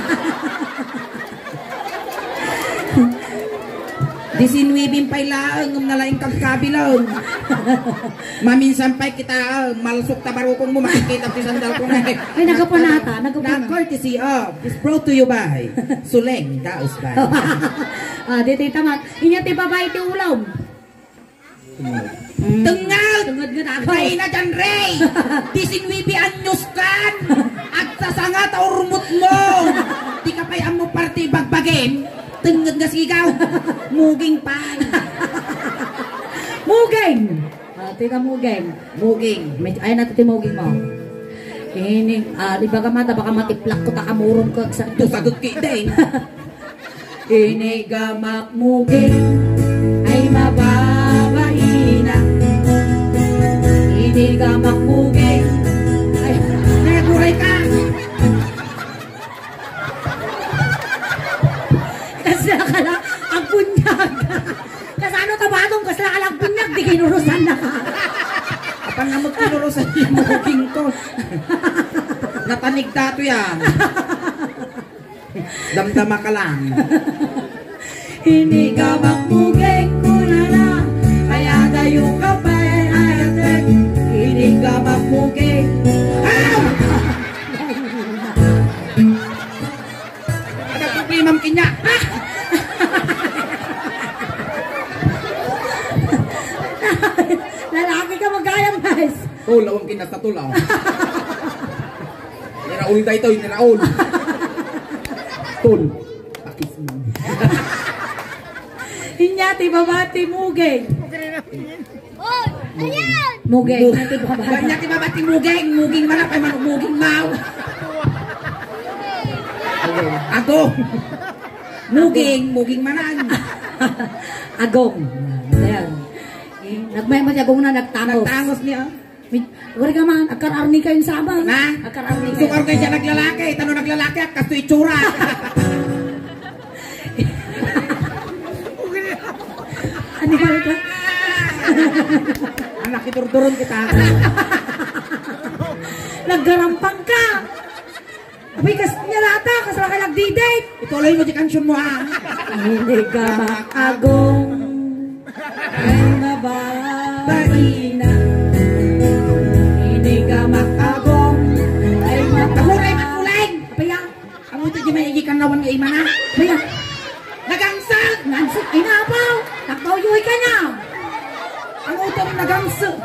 Disinwibin pa'y laang nalaing kagkabilaw. Maminsan pa'y kita malusok tabarukong mo makikita si sandal ko na. Ay nagapunata. Courtesy of is brought to you by Suleng Daos Bay. Dito tamat. Inyati babae ti ulam. Tengal! Tungod nga ako. Kay na dyan, Ray! Disinwibi anyos kan! At sasanga taurumot mo! Di ka pa'y mo party bagbagin! Tungod nga sigaw! Muging pa! Muging! Tika muging. Muging. Ay natin muging mo. Ini, iba ka mata, baka matiplak ko takamurong ko sa sagot kiteng. Ini gamak muging ay mababaina. Ini gamak muging ay naguray ka. Kasla ka lang ang bunyag. Kasano tabatong kasla ka lang bunyag, di kinurusan na ka. Kapag nga magkinurusan yung muging ko. Napanig dato yan. Damdama ka lang. Hindi ka magmuging ko na na, kaya tayo ka pa ayate. Hindi ka magmuging. guys. Tulawang kinas na tulaw. Niraul tayo ito, niraul. Tul. Pakis mo. Inyati babati mugeng. Mugeng. Inyati babati mugeng. Muging mana pa man muging mau. Agong. Muging manan. Agong. Ayan. Nagmay mo agong na nagtangos. Nagtangos niya. Wala ka man, akar-arni kayong sama. Na? Akar-arni kayo. Sukar kayo siya naglalaki. Tanong naglalaki at kasto itsura. Ano ba ito? Anak iturturun kita. Naggarampang ka. Abay, niya lata, kasala ka nagdi-date. Ituloy mo di kansyon mo ha. Hindi ka makagong ay mababaina. Hindi ka makagong ay mababaina. Makulay! Apaya? Ang ito di may igikan nawan nga ima na. Apaya? Nagangsag! Nansik, ay napaw. Nagpauyuhay ka na. Ang utang nagangsag.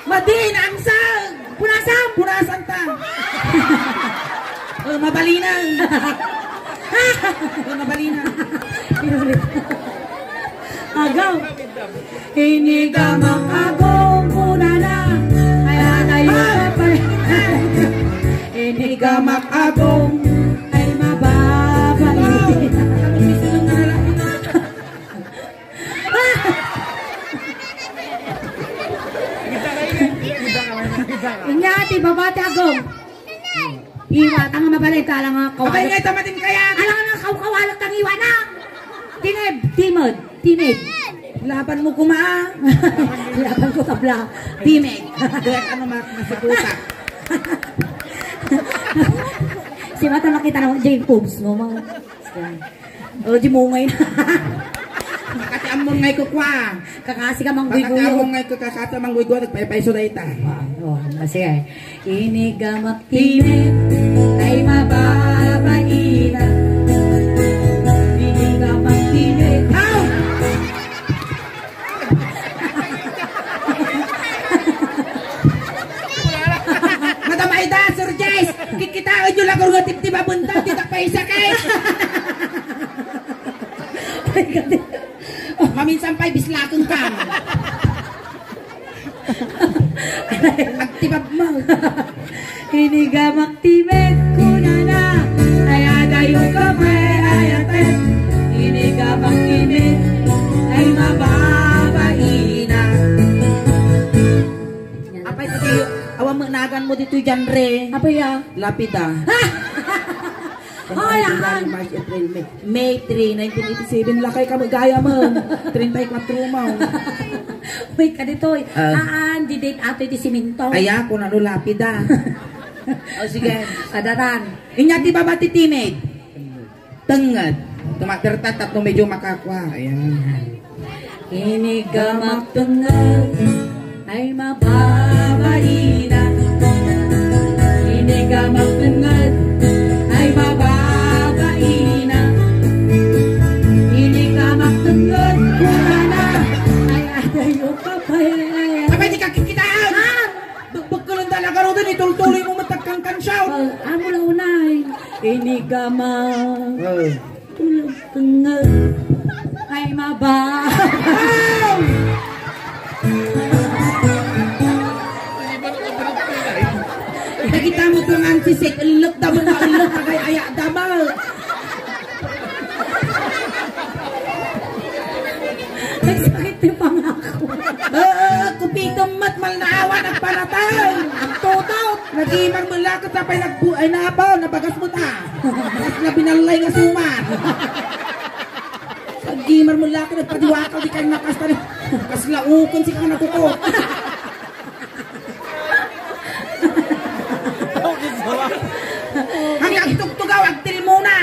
Madi, naangsag! Punasan! Punasan ta! Mabalinan! Mabalinan! Agaw! Hindi ka makagong muna na. Kaya tayo pa. Hindi ka makagong ay mababain. Inyati, babati agong. Iwa, tanga mabalay ka lang nga Kapay kawalat. ngay tamatin kaya! Alang nga kawalat ang iwa na. Tineb, timid. Laban mo kumaa! Laban ko tabla. Timid. Direk ano masikuta. Si Mata nakita naman Jane Poobs mo mga. O di mo ngayon. Makati amon ngay kukwa. Kakasi ka mang Makati guy-guyo. amon ngay kukakata mang guy-guyo. Nagpaypayso na ita. Oh, sige. Inigamak tinid ay mababaina. Inigamak tinid. Ow! Madam Aida, Sir Jace, kikitaan nyo lang kung tip-tip abuntan, titak pa isa kayo. Maminsan pa'y bislakong ka. Agtibab mo. Inigamak tinid kuna na ay adayo ka pre ayatet. Inigamak tinid ay mababaina. Apay tadi, awang magnagan mo dito dyan re. Apa ya? Lapida. Ay, ahan. March, April, May 3, 1987. Lakay ka magaya mo. 34 mo. Wait ka dito. Haan, di date ato iti siminto. Kaya kung ano lapida. O sige. Kadatan. Inyati ba ba titimid? Tengad. Tumatertat at medyo makakwa. Ayan. Inigamak tunggal ay mababaina. Inigamak tunggal ay mababaina. Inigamak tunggal kuna ay adayo kapay. Abay di kakikitaan! Dugbog ka lang talaga ro doon. Itultuloy mo matagkang kansyaw. Amo lang unay. Inigamak tulog tunggal ay mababaina. Nakita mo itong antisik. Ilot damo na ilot. Agay-aya damo. Nagsakit yung pangako. Kupitong mat malnaawa ng panatay. Ang tutot. Nag-iimang mulakot na pa'y nagbuay na abaw. Nabagas mo ta. Tapos na binalay nga suman. Nag-iimang mulakot. Nagpadiwakaw di kayo nakasta. Kaslaukon si kang natukot. Hanggang tugtugaw. Agtil muna.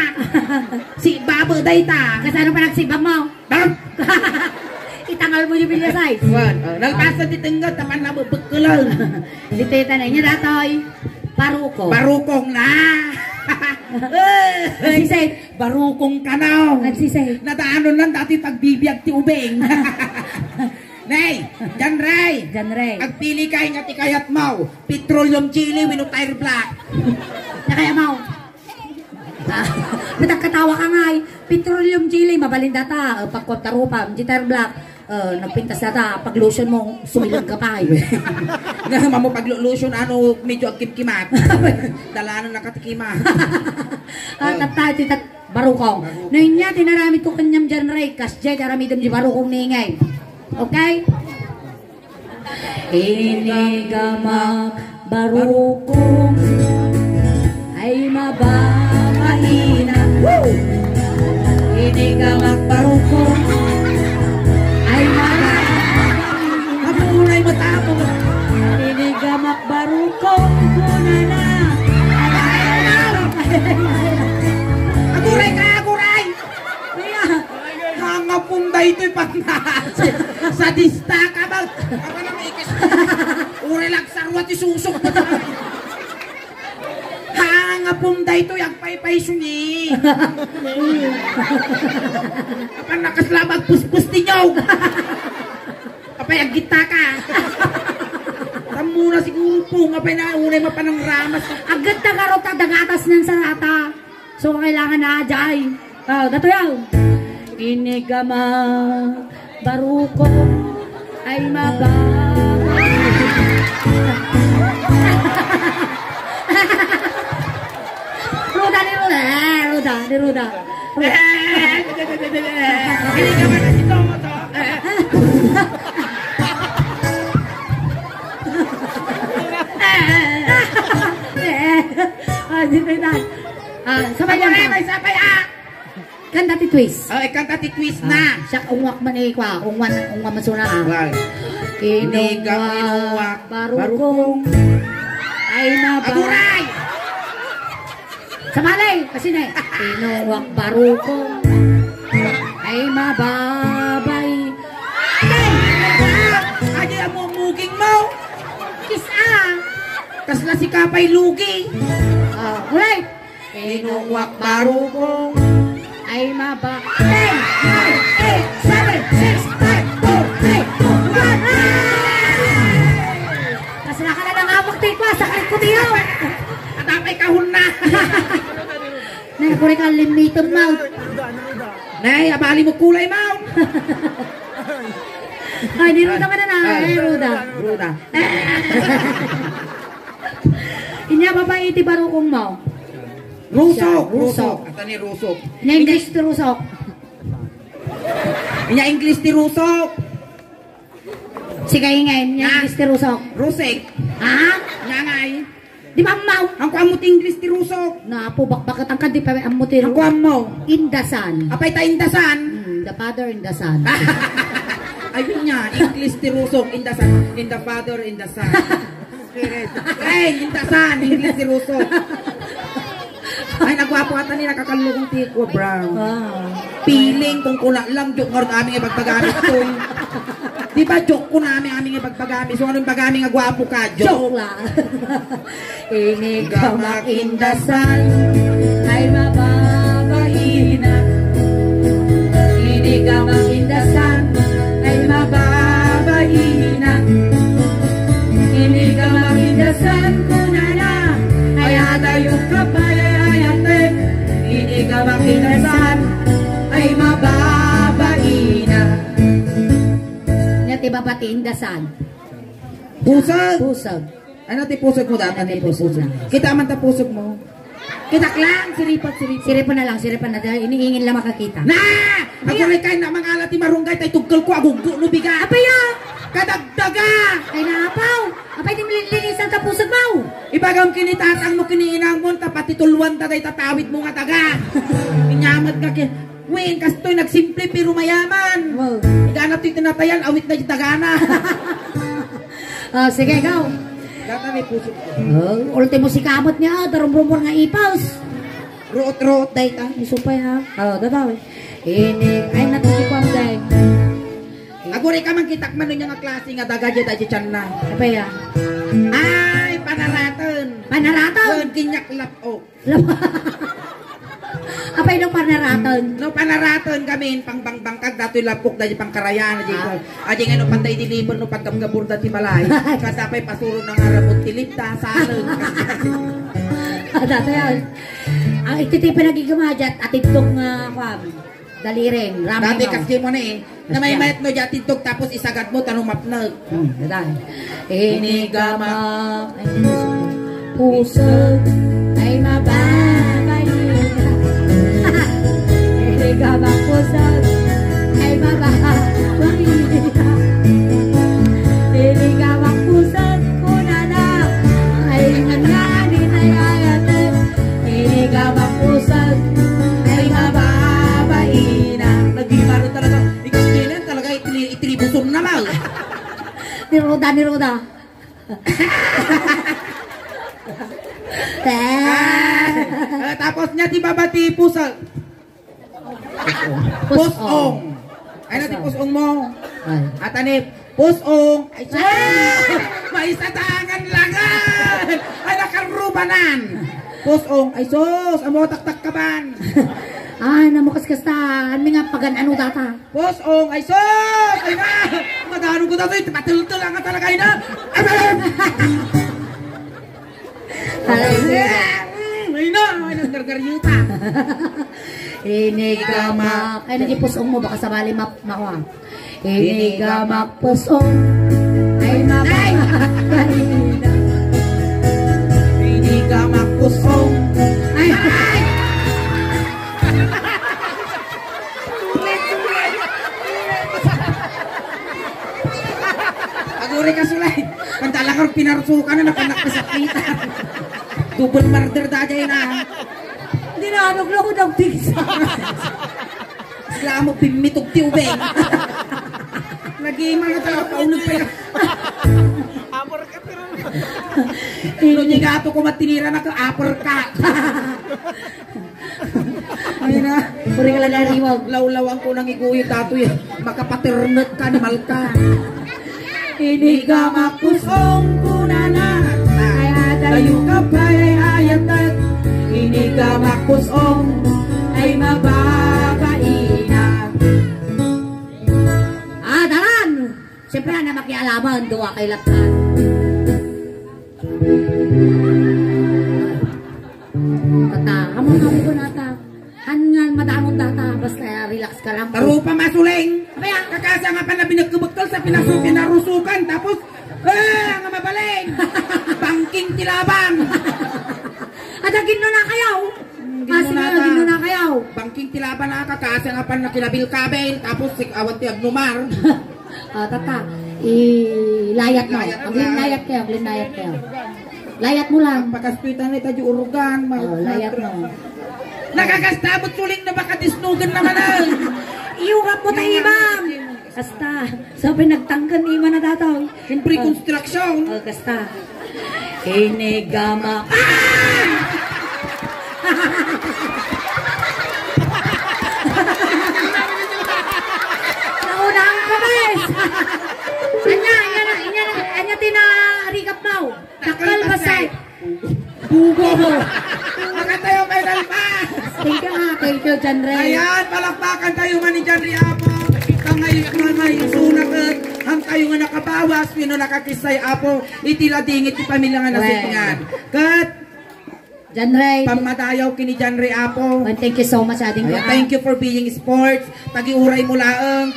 Si Babo Dayta. Kasano pa nagsibang mo? Bam! Itangal mo yung bilyasay. Nalpasan di tinggot. Taman na bubagkulal. Si tita na niya datoy. Paruko. Barukong na. Nagsisay. Barukong kanaw. Nagsisay. Nadaanon lang dati pagbibiyag ti ubeng. Nay, Jan Ray. Agpili kayo nga ti kayat mau. Petroleum jelly wino tire black. Na kaya mau. Nagkatawa ka nga petroleum jelly mabalinda ta pagkontarupa tire black. Nagpintas na ta, pag lotion mo, sumilog ka pa Nga mo pag lotion, ano, medyo agkim-kimat. Dala na nakatikimat. Tayo, barukong. Noon niya, tinaramit ko kanyang dyan, Ray. Kasjay, taramidam di barukong ningay. Okay? Inigamak barukong ay mababahina. Inigamak barukong ay mababahina. Amunay matapong. Inigamak barukong kuna na. Aguray ka, aguray! Mga punda ito'y pagnasi. Sa dista ka ba? Ako na may ikis. Uri lang sarwat isusok pa tayo. Hanga punda ito'y agpay-pay suni. Kapag nakaslabag puspus ninyo. Kapag agita ka. Tamo na siguro po. Kapag naunay mapanang ramas. Agad na karot at dagatas ng sarata. So, kailangan na ajay. Dato yaw. Inigama baruko ay mababa. Ruda. Inigama na si Tomo to. Sabay Kanta ti twist. Kanta ti twist na. Siya ungwak man kwa, ungwan masuna. Inuwak barukong ay mababa. Aguray! Samalay, kasi na inuwak barukong ay mababay. Adi mo muging mo. Kisa. Kasla si Kapay Lugi. Ulay. Inuwak barukong ay maba. 10, 9, 8, 7, 6, 5, 4, 3, 2, 1. Kasla ka na ng amok tikwa, saklit ko tiyo. At apay kahun na. Nakakuri ka limited mouth. Nay, abali mo kulay mo. Ay, niruda ka na na. Ruda. Inya babae iti barukong mo. Rusok. Ata ni Rusok. Na English ti Rusok. Inya English ti Rusok. Sige ngayon, niya English ti Rusok. Rusek. Ha? Nga ngay. Di ba amaw? Ang kuam mo ti English ti Rusok. Napo, bakbakat ang kadi pa ang mutir. Ang kuam mo. Indasan. Apay ta indasan. The father in the son. Ayun niya, English ti Rusok. Indasan. In the father, in the son. Ay, indasan. English ti Rusok. Ay, nagwapo ata ni nakakalugong tiko, brown. Piling kung kuna lang, joke nga rin aming ipagpagamit ko. Di ba joke ko namin aming ipagpagamit? So, anong pagamit nga gwapo ka? Joke lang. Inigamak indasan ay mababahina. Inigamak indasan ay mababahina. Inigamak indasan kuna na ay adayong kapayayate. Inigamak indasan ay mababahina. Ngati babati indasan. Pusag. Ano ti pusag mo dati? Kita man ta pusag mo. Kitak lang, siripat. Siripan na lang. Dahil iniingin lang makakita. Na! Ako rin kayo na mga alati marunggay tayo tugkal ko agugo no biga. Apaya! Kadagdaga! Ay naapaw! Apay di malilisan ka pusag mo! Ibagam kinitatang mo kiniinang mo tapati tuluan tatay tatawid mo nga taga. Pinyamat ka kin. Weng, kastoy nagsimple pero mayaman. Wow. Iganap ito tinatayan, awit na yung tagana. Sige, ikaw. Data may pusog ko. Ultimo si kamot niya, darumrumor nga ipaws. Root, day ta. Isupay ha. Dadaw. Inig, ay natuti ko ang day. Aguri ka man kitak man nun yung klase nga daga dyan tayo dyan na. Apaya. Ay, panaratan. Panaratan? Kinyak lap o. Apay nung panaraton. No panaraton kami pangbangkag datoy lapok dahil pangkarayan aji nga no pantay diliber no paggamgabur dati balay kasapay pasuro ng arabot tilipta saleng. Dati yan. Ang ititipin nagigamadyat at itong dalireng. Dati kasi mo na na may mayat no dyan tintog tapos isagad mo tanong mapnag. Inigamak pusog ay mababalita. Inigamak pusog ay mababalita. Inigamak pusog kunana ay nanganin ay ayatin. Inigamak pusog ay mababalita. Nagimaro talaga. Ikaw din talaga itilibuson naman. Niroda. Tapos niya ti babati pusag. Pusong. Ay na ti pusong mo. At ani pusong. Ay may satangan langan. Ay nakarubanan. Pusong. Ay sus. Amo taktak kaban. Namukas-kas ta. Ano nga pagan ano data? Pusong. Ay sus. Ay na. Madano ko dito. Patul-tul lang ka talaga na. Ay na. Ay naggargaryuta. Inigamak. Ay nagipusong mo. Baka sabali makuha. Inigamak pusong. Ay mababalita. Inigamak pusong. Ay Aguri ka sulay. Pantala ka pinarsukan na nakanak ka sa kita. Double murder dajay na. Hindi na ano ko ng pizza. Sila mo pimitog ti ubeng. Nag-iima na talaga paunod pa yan. Ilo niya gato ko matinira na ka uppercut. Ay na. Puri ka lang nariwag. Lawlawan ko nang iguyo tato yan. Makapaternet ka ni Malka. Inigamak pusong kunana. Ay tayo ka pa ay ayatat. Inigamak pusong ay mababaina. Dalan! Siyempre na makialaman duwa kay Laktan. Tata, hamon ko nata. Hangan madamon data basta relax ka lang. Taro pa masuling. Kaya Kakasa nga pa na binagkabagtal sa pinarusukan. Tapos, nga mabaling. Bangking tilaban. Adagin na na kayaw. Kasi gino na kayaw. Bangking tilaban na kakasa nga pa na kinabil kabel. Tapos, awat ti agnumar. Tata, ilayat mo. Aglinayat kayo. Layat mo lang. Pagkaspitan na ito urugan. Layat mo. Nakakastabot suling na baka disnugan naman ang. Iurap mo tayo, imam. Kasta. Sabi nagtangkan ni na dataw. Siyempre, construction. Kasta. Inigama. Naunang kabes. Anya tinarigap mo. Takal basay. Bugo. Makatayo may dalmas. Thank you, John Ray. Ayan, palakpakan tayo nga ni John Ray Apo. Ngayon sunakat. Ang tayo nga nakabawas. Pino nakakisay Apo. Itiladingit yung pamilya nga nasingan. Kat. John Ray. Pamadayaw kini John Ray Apo. Thank you so much, ading ko. Thank you for being sports. Tagiuray mo laeng.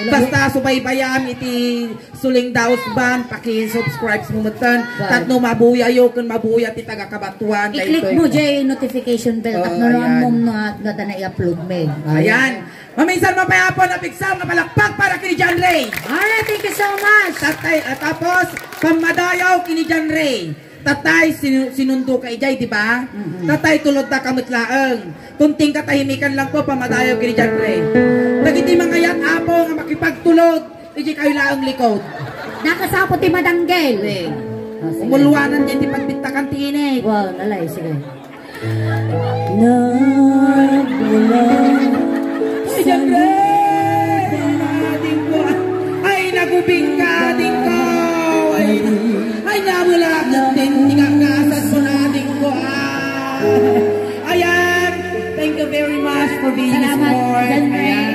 Basta subaybayam iti suling daos ban. Paki-subscribe mo mutan. Tatno mabuyayo kung mabuya ti taga-kabatuan. I-click mo dyan notification bell. At naroon mo na i-upload mo. Ayan. Maminsan mapayapon na piksam na palakpak para kini John Ray. Alright, thank you so much. Tapos, pamadayaw kini John Ray. Tatay, sinundo ka ijay, di ba? Tatay, tulod na kamutlaeng. Tunting katahimikan lang po, pamadayaw kini John Ray. Nagiti mga yan, Apo, nga makipagtulod. Ijay kayo laang likod. Nakasapot ti Madanggel. Umulwanan din, di pagbintakan tiinig. Wow, lalay, sige. Nagmula si John Ray! Ay, nagubing ka, ding ko! Ay, namulakot din, tingakasan mo na, ding ko! Ayan! Thank you Salamat. Ayan.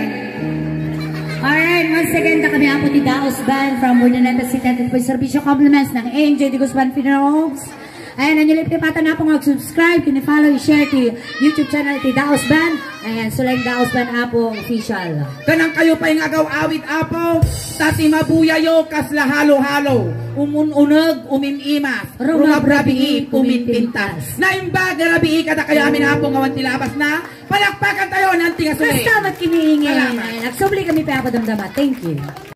Alright, once again, kami po ti Daos Band from Bordaneta City at po servisyo compliments ng ANJ de Guzman Funeral Homes. Ayan, nanyo lipipatan na po mag-subscribe, kini-follow, i-share ti YouTube channel ti Daos Band. Ayan, Suleng Daos Band Apo official. Kanang kayo pa yung agaw awit Apo, tati mabuyayo kas lahalo-halo, umununag, umimimas, rumabrabii, uminpintas. Naimbag na rabii kada kayo amin Apo ngawan tilabas na, palakpakan tayo ng tinga Suleng. Kastamat kiniingin. Nagsubli kami pa damdama. Thank you.